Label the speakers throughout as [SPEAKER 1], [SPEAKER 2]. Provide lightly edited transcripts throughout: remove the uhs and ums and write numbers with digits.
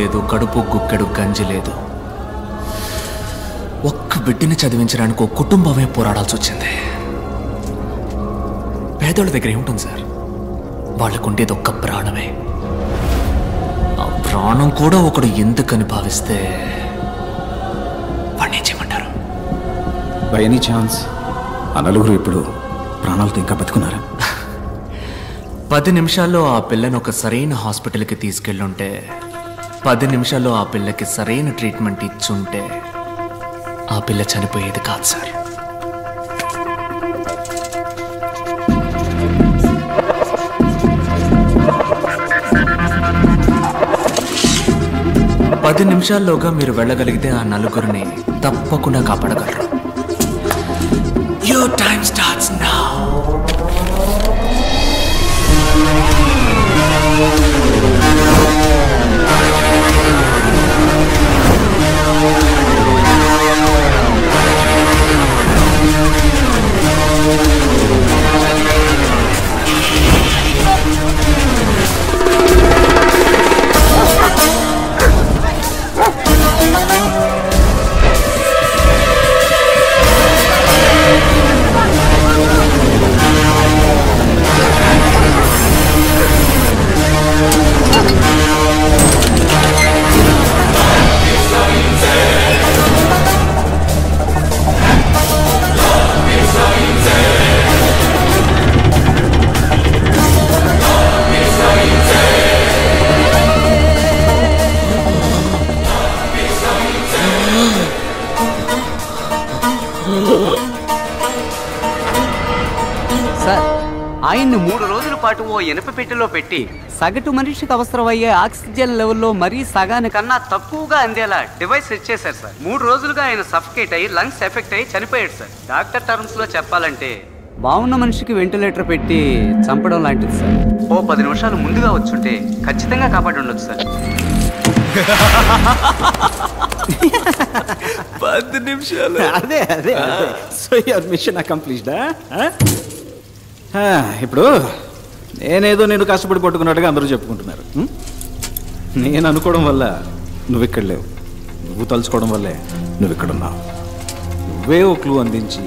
[SPEAKER 1] లేదు, కడుపు గుక్కెడు గంజి లేదు. ఒక్క బిడ్డని చదివించడానికి ఒక కుటుంబమే పోరాడాల్సి వచ్చింది. పేదోళ్ళ దగ్గర ఏముంటుంది సార్? వాళ్ళకుండేది ఒక్క ప్రాణమే. ఆ ప్రాణం కూడా ఒకడు ఎందుకని భావిస్తే వాడిని ఏం చేయమంటారు?
[SPEAKER 2] బై ఎనీ ఛాన్స్ ఆ నలుగురు ఇప్పుడు ప్రాణాలతో ఇంకా బతుకున్నారా?
[SPEAKER 1] 10 నిమిషాల్లో ఆ పిల్లని ఒక సరైన హాస్పిటల్కి తీసుకెళ్ళుంటే, 10 నిమిషాల్లో ఆ పిల్లకి సరైన ట్రీట్మెంట్ ఇచ్చుంటే ఆ పిల్ల చనిపోయేది కాదు సార్. పది నిమిషాల్లోగా మీరు వెళ్ళగలిగితే ఆ నలుగురిని తప్పకుండా కాపాడగలరు. Your time starts now.
[SPEAKER 3] Sir, ఆయన్ని 3 రోజుల పాటు ఓ ఇనుప పెట్టెలో పెట్టి సగటు మనిషికి అవసరమయ్యే ఆక్సిజన్ లెవెల్లో మరీ సగానికన్నా తక్కువగా అందేలా డివైస్ సెట్ చేశారు సార్. 3 రోజులుగా ఆయన సఫకేట్ అయ్యి లంగ్స్ ఎఫెక్ట్ అయ్యి చనిపోయాడు సార్. డాక్టర్ టర్మ్స్ లో చెప్పాలంటే బాగున్న మనిషికి వెంటిలేటర్ పెట్టి చంపడం లాంటిది సార్. ఓ 10 నిమిషాలు ముందుగా వచ్చుంటే ఖచ్చితంగా కాపాడి ఉండొచ్చు సార్.
[SPEAKER 1] 10 నిమిషాలు.
[SPEAKER 2] అదే సో యువర్ మిషన్ అకంప్లీష్డా? ఇప్పుడు నేనేదో నేను కష్టపడి పట్టుకున్నట్టుగా అందరూ చెప్పుకుంటున్నారు. నేను అనుకోవడం వల్ల నువ్వు ఇక్కడ లేవు, నువ్వు తలుచుకోవడం వల్లే నువ్వు ఇక్కడున్నావు. నువ్వే ఓ క్లూ అందించి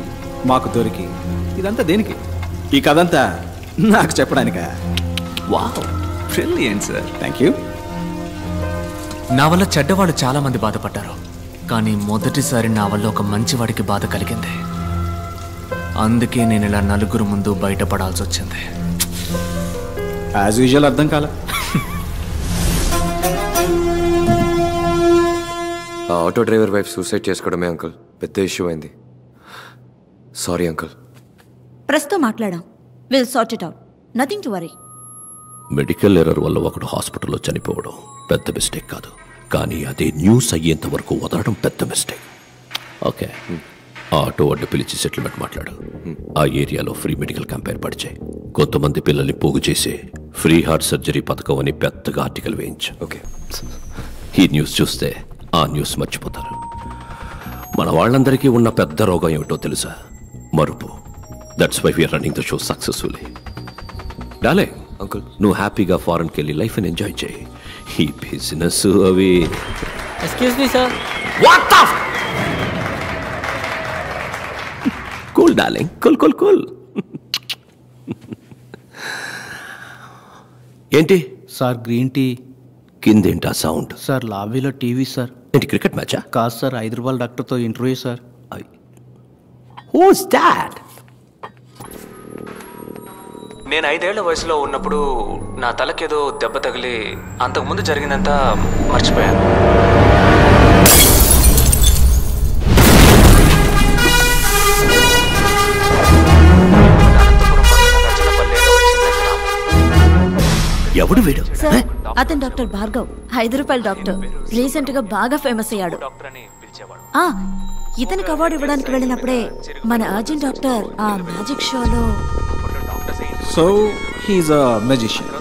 [SPEAKER 2] మాకు దొరికి ఇదంతా దేనికి? ఈ కథంతా నాకు చెప్పడానికా?
[SPEAKER 1] Wow, brilliant sir.
[SPEAKER 2] Thank you.
[SPEAKER 1] నా వల్ల చెడ్డవాళ్ళు చాలా మంది బాధపడ్డారు, కానీ మొదటిసారి నా వల్ల ఒక మంచివాడికి బాధ కలిగింది. అందుకే నేను ఇలా నలుగురు ముందు బయటపడాల్సి వచ్చింది.
[SPEAKER 2] యాజ్ యూజువల్ అర్థం కాల.
[SPEAKER 4] ఆ ఆటో డ్రైవర్ వైఫ్ సూసైడ్ చేసుకోవడమే అంకుల్ పెద్ద ఇష్యూ అయింది. Sorry uncle.
[SPEAKER 5] ప్రస్తుతం మాట్లాడాం. Will sort it out. Nothing to worry.
[SPEAKER 6] Medical error వల్ల ఒకడు హాస్పిటల్లో చనిపోవడం పెద్ద మిస్టేక్ కాదు, కానీ అదే న్యూస్ అయ్యేంత వరకు వదలడం పెద్ద మిస్టేక్. ఓకే, ఆ ఆటో అడ్డు పిలిచి సెటిల్మెంట్ మాట్లాడు. ఆ ఏరియాలో ఫ్రీ మెడికల్ క్యాంప్ ఏర్పాటు చేయి. కొంతమంది పిల్లల్ని పోగు చేసి ఫ్రీ హార్ట్ సర్జరీ పథకం అని పెద్దగా ఆర్టికల్ వేయించు.
[SPEAKER 4] ఓకే.
[SPEAKER 6] ఈ న్యూస్ చూస్తే ఆ న్యూస్ మర్చిపోతారు. మన వాళ్ళందరికీ ఉన్న పెద్ద రోగం ఏమిటో తెలుసా? మరుపు. That's why we're running the show successfully. Darling,
[SPEAKER 4] uncle
[SPEAKER 6] నువ్వు హ్యాపీగా ఫారెన్కి వెళ్ళి లైఫ్ని ఎంజాయ్ చేయి. ఈ బిజినెస్ అవి.
[SPEAKER 3] Excuse me sir.
[SPEAKER 6] What the cool darling, cool cool cool. ఏంటి
[SPEAKER 7] సార్ గ్రీన్ టీ?
[SPEAKER 6] కిందేంటా సౌండ్?
[SPEAKER 7] సార్ లాబీలో టీవీ సార్.
[SPEAKER 6] ఏంటి క్రికెట్ మ్యాచా?
[SPEAKER 7] కాదు సార్, హైదరాబాద్ డాక్టర్తో ఇంటర్వ్యూ సార్.
[SPEAKER 6] Who's that?
[SPEAKER 1] నేను 5 ఏళ్ల వయసులో ఉన్నప్పుడు నా తలకేదో దెబ్బ తగిలి అంతకుముందు జరిగిందంతా మర్చిపోయాను.
[SPEAKER 6] ఎవడు వీడు?
[SPEAKER 5] సార్, అతను డాక్టర్ భార్గవ్, 5 రూపాయల డాక్టర్. రీసెంట్ గా బాగా ఫేమస్ అయ్యాడు. ఇతనికి అవార్డు ఇవ్వడానికి వెళ్ళినప్పుడే మన అర్జున్ డాక్టర్ ఆ మ్యాజిక్ షోలో.
[SPEAKER 2] సో హీఈస్ అ మెజిషియన్.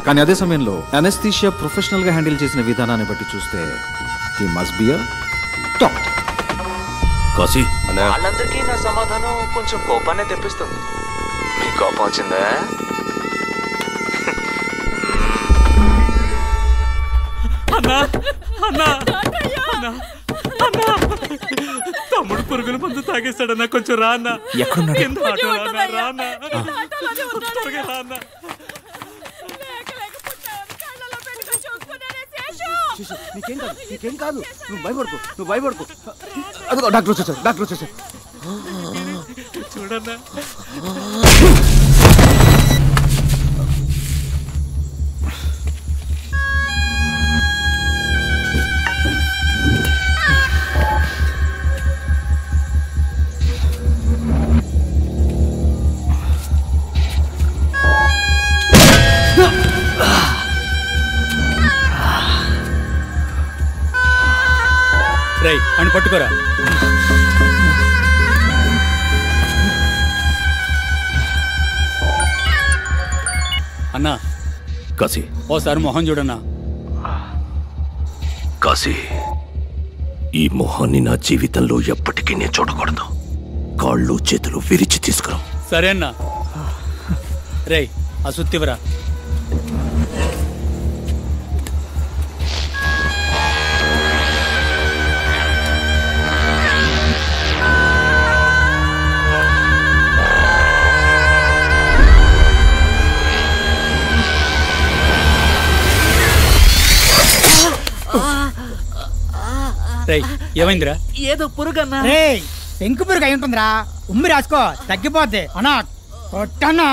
[SPEAKER 2] కానీ అదే సమయంలో అనెస్థీషియా ప్రొఫెషనల్గా హ్యాండిల్ చేసిన విధానాన్ని బట్టి చూస్తే he must be a doctor.
[SPEAKER 6] Kashi,
[SPEAKER 1] వాళ్ళందరికీ నా సమాధానం కొంచెం కోపాన్ని తెప్పిస్తుంది. మీ కోపం వచ్చిందా?
[SPEAKER 8] తమ్ముడు పురుగుల మందు తాగేస్తాడన్నా, కొంచెం రా అన్న.
[SPEAKER 2] నీకేం కాదు, నువ్వు భయపడుకో. అదిగో డాక్టర్ వచ్చేసారు.
[SPEAKER 8] చూడన్నా.
[SPEAKER 9] రై అని పట్టుకోరా. అన్నా
[SPEAKER 6] కాశీ,
[SPEAKER 9] ఓసారి మొహం చూడన్నా.
[SPEAKER 6] కాశీ, ఈ మొహాన్ని నా జీవితంలో ఎప్పటికీ నేను చూడకూడదు. కాళ్ళు చేతులు విరిచి తీసుకురా.
[SPEAKER 9] సరే అన్నా. రై ఆ సుత్తివరా. ఏమైందిరా?
[SPEAKER 10] ఏదో పురుగన్నా.
[SPEAKER 11] పెంకు పురుగు అయి ఉంటుందిరా. ఉమ్మి రాసుకో, తగ్గిపోద్ది. అన్నా కొట్టన్నా.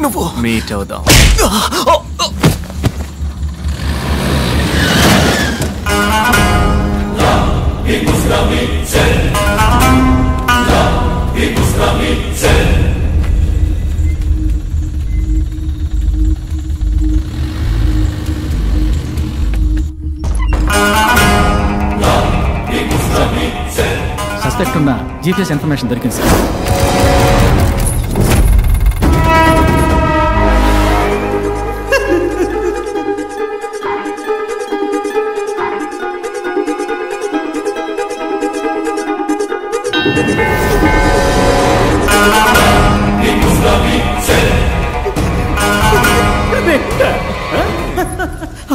[SPEAKER 1] నువ్వు మీట్ అవుదాం.
[SPEAKER 10] సస్పెక్ట్ ఉన్న జీపీఎస్ ఇన్ఫర్మేషన్ దొరికింది సార్.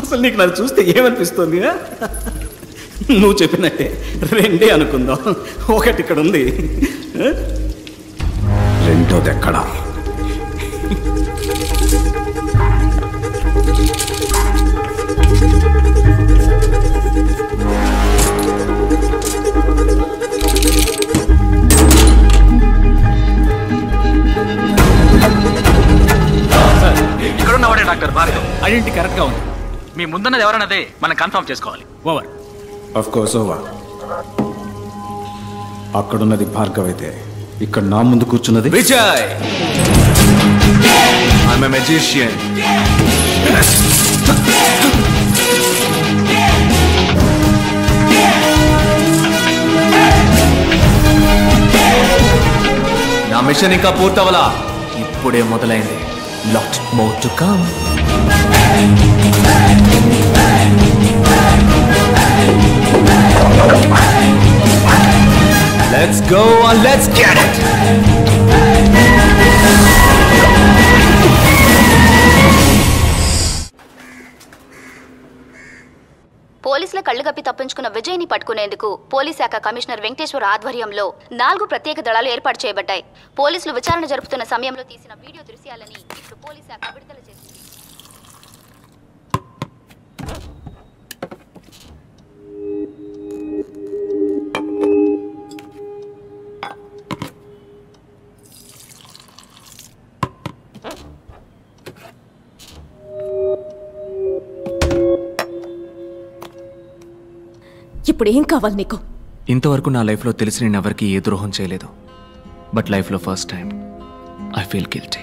[SPEAKER 2] అసలు నీకు నన్ను చూస్తే ఏమనిపిస్తుంది? నువ్వు చెప్పినట్టే రెండే అనుకుందాం. ఒకటి ఇక్కడ ఉంది, రెండోది ఎక్కడ?
[SPEAKER 10] ఇక్కడున్నవాడే డాక్టర్ భార్గవ్. ఐడెంటిటీ కరెక్ట్ గా ఉంది. మీ ముందున్నది ఎవరన్నదే మనం కన్ఫర్మ్ చేసుకోవాలి. ఓవర్.
[SPEAKER 2] Of course over. అక్కడున్నది భార్గవ్ అయితే ఇక్కడ నా ముందు కూర్చున్నది
[SPEAKER 1] విజయ్. I'm a magician. నా మిషన్ ఇంకా పూర్తవలా, ఇప్పుడే మొదలైంది. Lot more to come. Let's go and let's get it.
[SPEAKER 12] పోలీసుల కళ్లు కప్పి తప్పించుకున్న విజయ్ని పట్టుకునేందుకు పోలీస్ శాఖ కమిషనర్ వెంకటేశ్వర ఆధ్వర్యంలో 4 ప్రత్యేక దళాలు ఏర్పాటు చేయబడ్డాయి. పోలీసులు విచారణ జరుపుతున్న సమయంలో తీసిన వీడియో దృశ్యాలని ఇప్పుడు పోలీస్ శాఖ విడుదల చేసింది.
[SPEAKER 5] ఇప్పుడు ఏం కావాలి నీకు?
[SPEAKER 1] ఇంతవరకు నా లైఫ్లో తెలిసి నేను ఎవరికి ఏ ద్రోహం చేయలేదు. బట్ లైఫ్లో first time I feel guilty.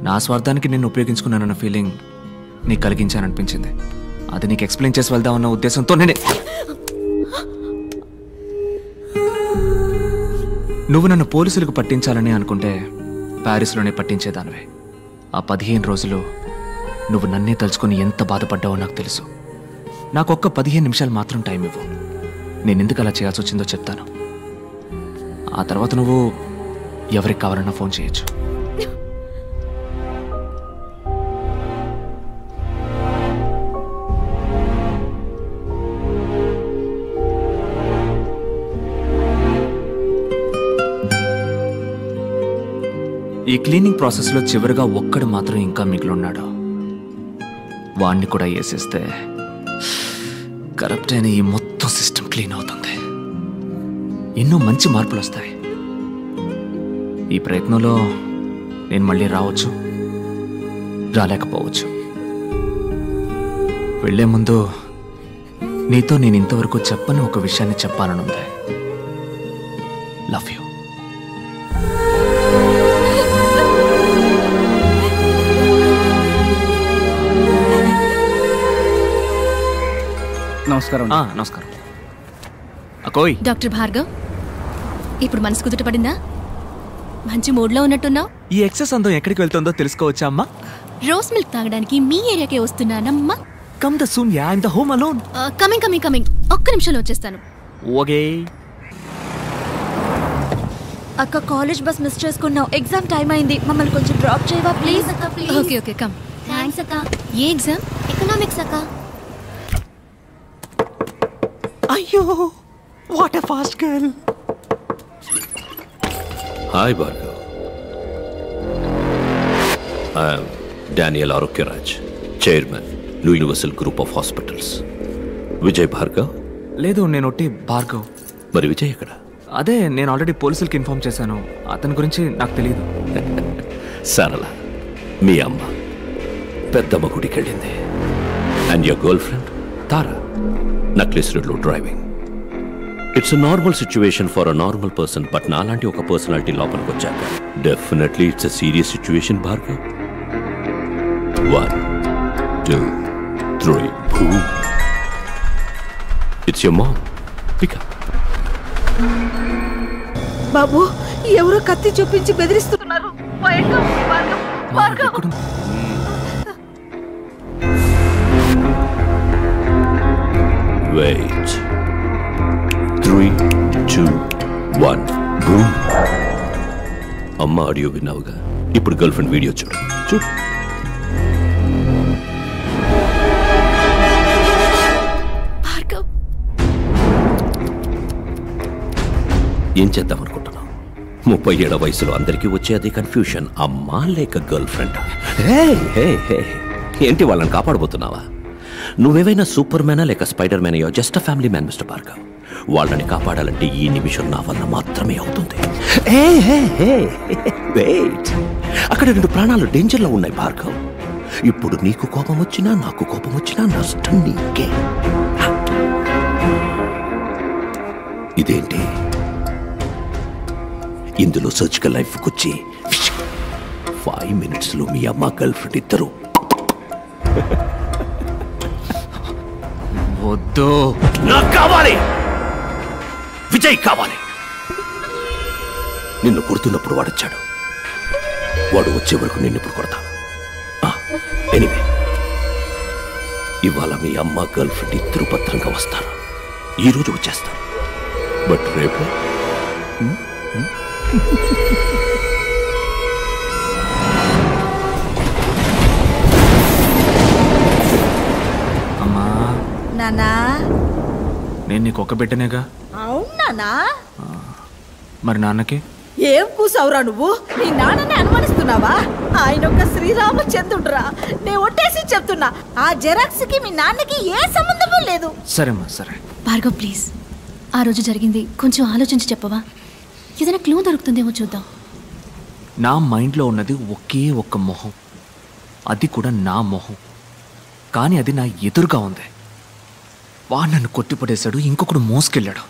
[SPEAKER 1] నా స్వార్థానికి నేను ఉపయోగించుకున్నానన్న ఫీలింగ్ నీకు కలిగించాననిపించింది. అది నీకు ఎక్స్ప్లెయిన్ చేసి వెళ్దామన్న ఉద్దేశంతో నేనే. నువ్వు నన్ను పోలీసులకు పట్టించాలని అనుకుంటే ప్యారిస్లోనే పట్టించేదానివే. ఆ 15 రోజులు నువ్వు నన్నే తలుచుకొని ఎంత బాధపడ్డావో నాకు తెలుసు. నాకు ఒక్క 15 నిమిషాలు మాత్రం టైం ఇవ్వు. నేను ఎందుకు అలా చేయాల్సి వచ్చిందో చెప్తాను. ఆ తర్వాత నువ్వు ఎవరికి కావాలన్నా ఫోన్ చేయొచ్చు. ఈ క్లీనింగ్ ప్రాసెస్లో చివరిగా ఒక్కడు మాత్రం ఇంకా మిగిలిన్నాడు. వాణ్ణి కూడా వేసేస్తే కరప్ట్ అయిన ఈ మొత్తం సిస్టమ్ క్లీన్ అవుతుంది. ఎన్నో మంచి మార్పులు వస్తాయి. ఈ ప్రయత్నంలో నేను మళ్ళీ రావచ్చు, రాలేకపోవచ్చు. వెళ్లే ముందు నీతో నేను ఇంతవరకు చెప్పని ఒక విషయాన్ని చెప్పాలనుంది. Love you.
[SPEAKER 10] నమస్కారం.
[SPEAKER 1] నమస్కారం. అకోయ్.
[SPEAKER 13] డాక్టర్ భార్గవ్, ఇప్పుడు మనసు కుదుటపడిందా? మంచి మూడ్లో ఉన్నట్టున్నావు.
[SPEAKER 1] ఈ ఎక్సెస్ అందం ఎక్కడికి వెళ్తుందో తెలుసుకోవచ్చా అమ్మా?
[SPEAKER 13] రోస్ మిల్క్ తాగడానికి మీ ఏరియాకే వస్తున్నానమ్మా.
[SPEAKER 1] Come the soon ya, I am the home alone.
[SPEAKER 13] Coming. ఒక్క నిమిషంలో వచ్చేస్తాను.
[SPEAKER 1] ఓకే.
[SPEAKER 5] అక్క, కాలేజ్ బస్ మిస్ చేసుకున్నావు. ఎగ్జామ్ టైం అయింది. మమ్మల్ని కొంచెం డ్రాప్ చేయవా ప్లీజ్?
[SPEAKER 13] అక్క ప్లీజ్. Okay come.
[SPEAKER 12] థాంక్స్ అక్క.
[SPEAKER 13] ఏ ఎగ్జామ్?
[SPEAKER 12] ఎకనామిక్స్ అక్క.
[SPEAKER 1] అయ్యో, what a fast girl.
[SPEAKER 6] Hi Bhargav. I'm Daniel Arogyaraj, chairman universal group of hospitals. Vijay Bhargav?
[SPEAKER 1] లేదు, నేను ఒట్టి భార్గవ్.
[SPEAKER 6] మరి విజయ్ ఎక్కడ?
[SPEAKER 1] అదే, నేను ఆల్రెడీ పోలీసులకి ఇన్ఫార్మ్ చేశాను. అతని గురించి నాకు తెలియదు.
[SPEAKER 6] సరళ, మీ అమ్మ పెద్దమ్మ గుడికి వెళ్ళింది. And your girl friend Tara Necklace రోడ్లో driving. It's a normal situation for a normal person. But నాలాంటి ఒక పర్సనాలిటీ లోపలికి వచ్చాక definitely it's a serious situation Bhargav. 1 2 3 boom. It's your mom. Pick up.
[SPEAKER 14] బాబు, ఎవరో కత్తి చూపించి బెదిరిస్తున్నారు.
[SPEAKER 6] Wait. 3 2 1 boom. అమ్మ ఆడియో విన్నావుగా, ఇప్పుడు గర్ల్ ఫ్రెండ్ వీడియో చూడు. ఏం చేద్దాం అనుకుంటున్నావు? 37 వయసులో అందరికీ వచ్చే అదే కన్ఫ్యూషన్. అమ్మా లేక గర్ల్ ఫ్రెండ్? ఏంటి వాళ్ళని కాపాడబోతున్నావా? నువ్వేవైనా సూపర్ మ్యానా లేక స్పైడర్ మ్యాన్? యో just a family man mister Bhargav. వాళ్ళని కాపాడాలంటే ఈ నిమిషం నా వల్ల మాత్రమే అవుతుంది. వెయిట్, అక్కడ 2 ప్రాణాలు డేంజర్లో ఉన్నాయి భార్గవ్. ఇప్పుడు నీకు కోపం వచ్చినా నాకు కోపం వచ్చినా నష్టం నీకే. ఇదేంటి ఇందులో సర్జికల్ లైఫ్కి వచ్చి 5 minutesలో మీ అమ్మ గర్ల్ ఫ్రెండ్ ఇద్దరు.
[SPEAKER 1] వద్దు,
[SPEAKER 6] నాకు కావాలి, విజయ్ కావాలి. నిన్ను కొడుతున్నప్పుడు వాడొచ్చాడు, వాడు వచ్చే వరకు నిన్ను ఇప్పుడు కొడతా. ఎనీవే, ఇవాళ మీ అమ్మ గర్ల్ ఫ్రెండ్ ఇద్దరు భద్రంగా వస్తారు. ఈరోజు వచ్చేస్తారు, బట్ రేపు
[SPEAKER 1] అమ్మా
[SPEAKER 14] నానా.
[SPEAKER 1] నేను నీకు ఒక బిడ్డనేగా.
[SPEAKER 14] అవునానా?
[SPEAKER 1] మరి నాన్నకి
[SPEAKER 14] ఏం కూసావురా నువ్వు? నీ నాన్నని అనుమానిస్తున్నావా? ఆయన ఒక శ్రీరామచంద్రుడురా. నేను ఒట్టేసి చెప్తున్నా, ఆ జెరాక్స్ కి మీ నాన్నకి ఏ సంబంధము లేదు.
[SPEAKER 1] సరేమ్మా, సరే.
[SPEAKER 13] భార్గవ్ ప్లీజ్, ఆ రోజు జరిగింది కొంచెం ఆలోచించి చెప్పవా? ఏదైనా క్లూ దొరుకుతుందేమో చూద్దాం.
[SPEAKER 1] నా మైండ్లో ఉన్నది ఒకే ఒక్క మొహం, అది కూడా నా మొహం. కానీ అది నా ఎదురుగా ఉంది. వాడు నన్ను కొట్టిపడేశాడు, ఇంకొకడు మోసుకెళ్ళాడు.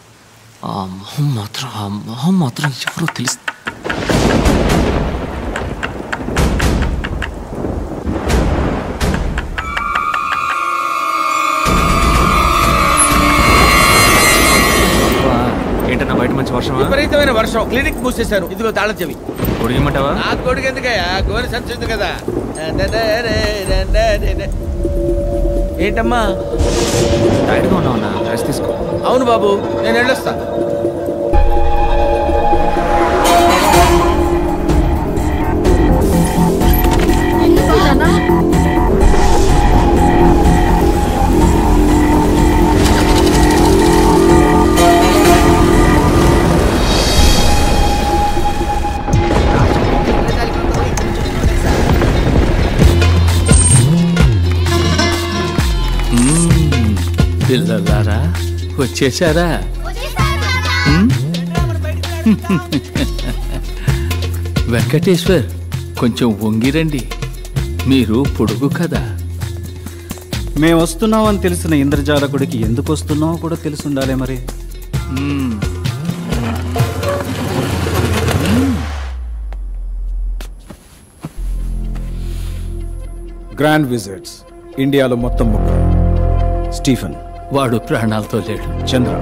[SPEAKER 1] ఆ మొహం మాత్రం ఎవరో తెలుసు. ఏంటన్నా బయట మంచి వర్షం?
[SPEAKER 15] విపరీతమైన వర్షం. క్లినిక్ మూసేశారు. ఇదిగో తాళం చెవి.
[SPEAKER 1] కొడిగమంటావా?
[SPEAKER 15] నా కొడుకు ఎందుకయ్యా? గోరి సంచుంది కదా. ఏంటమ్మా
[SPEAKER 1] టైర్డ్గా ఉన్నావునా? రెస్ట్ తీసుకో.
[SPEAKER 15] అవును బాబు, నేను వెళ్ళొస్తా.
[SPEAKER 10] పిల్లలారా వచ్చేసారా? వెంకటేశ్వర్, కొంచెం వంగిరండి, మీరు పొడుగు కదా.
[SPEAKER 2] మేము వస్తున్నామని తెలిసిన ఇంద్రజాలకుడికి ఎందుకు వస్తున్నామో కూడా తెలిసి ఉండాలి మరి. గ్రాండ్ విజిట్స్ ఇండియాలో మొత్తం 3. స్టీఫెన్,
[SPEAKER 10] వాడు ప్రాణాలతో లేడు.
[SPEAKER 2] చంద్ర,